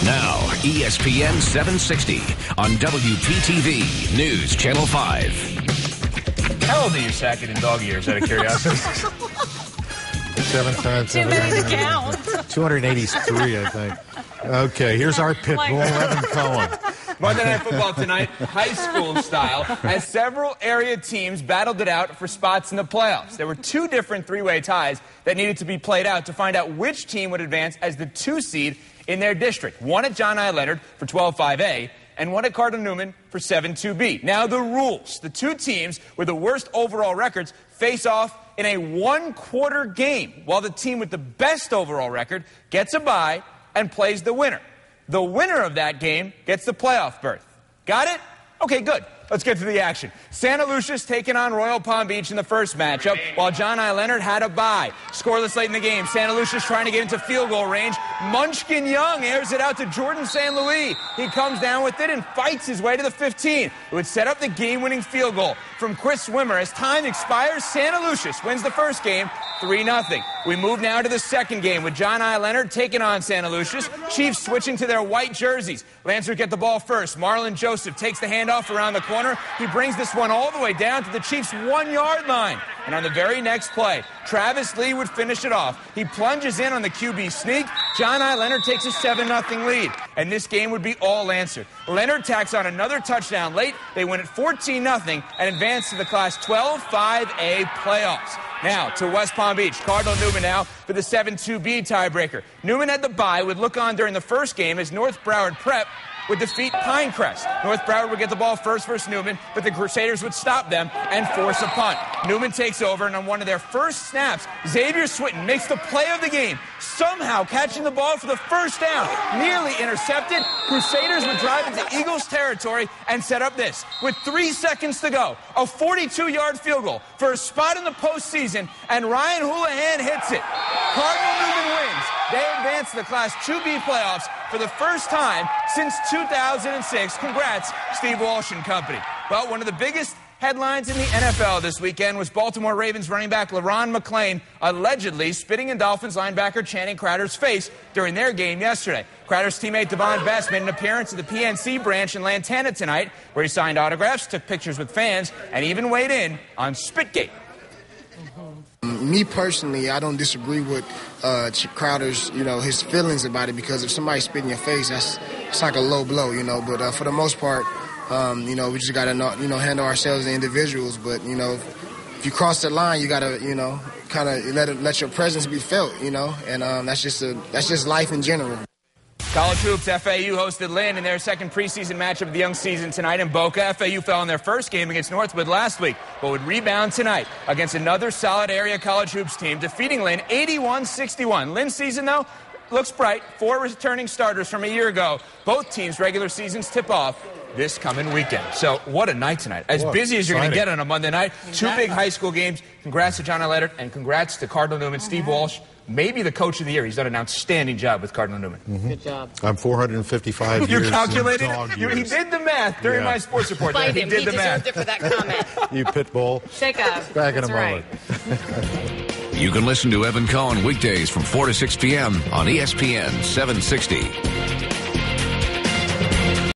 Now, ESPN 760 on WPTV News Channel 5. How old are you, Sackett, in dog years, out of curiosity? 7 times. Too many to count. 283, I think. Okay, here's our pit bull, Evan Cohen. Monday Night Football tonight, high school style, as several area teams battled it out for spots in the playoffs. There were two different three-way ties that needed to be played out to find out which team would advance as the 2 seed in their district. One at John I. Leonard for 12-5A and one at Cardinal Newman for 7-2B. Now the rules. The two teams with the worst overall records face off in a one-quarter game, while the team with the best overall record gets a bye and plays the winner. The winner of that game gets the playoff berth. Got it? Okay, good. Let's get to the action. Santa Lucia's taking on Royal Palm Beach in the first matchup, while John I. Leonard had a bye. Scoreless late in the game. Santa Lucia's trying to get into field goal range. Munchkin Young airs it out to Jordan St. Louis. He comes down with it and fights his way to the 15. It would set up the game-winning field goal from Chris Swimmer. As time expires, Santa Lucia's wins the first game 3-0. We move now to the second game with John I. Leonard taking on Santa Lucia's. Chiefs switching to their white jerseys. Lancers get the ball first. Marlon Joseph takes the handoff around the corner. He brings this one all the way down to the Chiefs' 1-yard line. And on the very next play, Travis Lee would finish it off. He plunges in on the QB sneak. John I. Leonard takes a 7-0 lead. And this game would be all answered. Leonard tacks on another touchdown late. They win it 14-0 and advance to the Class 12-5A playoffs. Now to West Palm Beach. Cardinal Newman now for the 7-2B tiebreaker. Newman had the bye, would look on during the first game as North Broward Prep would defeat Pinecrest. North Broward would get the ball first versus Newman, but the Crusaders would stop them and force a punt. Newman takes over, and on one of their first snaps, Xavier Swinton makes the play of the game, somehow catching the ball for the first down. Nearly intercepted. Crusaders would drive into Eagles territory and set up this. With 3 seconds to go, a 42-yard field goal for a spot in the postseason, and Ryan Houlihan hits it. Cardinal Newman wins. They advance to the Class 2B playoffs for the first time since 2006. Congrats, Steve Walsh and company. Well, one of the biggest headlines in the NFL this weekend was Baltimore Ravens running back LaRon McClain allegedly spitting in Dolphins linebacker Channing Crowder's face during their game yesterday. Crowder's teammate Devon Best made an appearance at the PNC branch in Lantana tonight, where he signed autographs, took pictures with fans, and even weighed in on Spitgate. Me personally, I don't disagree with Crowder's, his feelings about it, because if somebody spit in your face, it's like a low blow, But for the most part, we just got to, handle ourselves as individuals. But, if you cross the line, you got to, kind of let your presence be felt, And that's just life in general. College hoops, FAU hosted Lynn in their second preseason matchup of the young season tonight in Boca. FAU fell in their first game against Northwood last week, but would rebound tonight against another solid area college hoops team, defeating Lynn 81-61. Lynn's season, though, looks bright. 4 returning starters from a year ago. Both teams' regular seasons tip off this coming weekend. So what a night tonight. As busy as you're going to get on a Monday night. Exactly. 2 big high school games. Congrats to John I. Leonard, and congrats to Cardinal Newman. Steve Walsh, maybe the coach of the year. He's done an outstanding job with Cardinal Newman. Good job. I'm 455 You're years calculating? He years. did the math during my sports report. Fight He him. did He the deserved math. it for that comment. You pit bull. Shake up. Back in a That's moment. Right. You can listen to Evan Cohen weekdays from 4 to 6 p.m. on ESPN 760.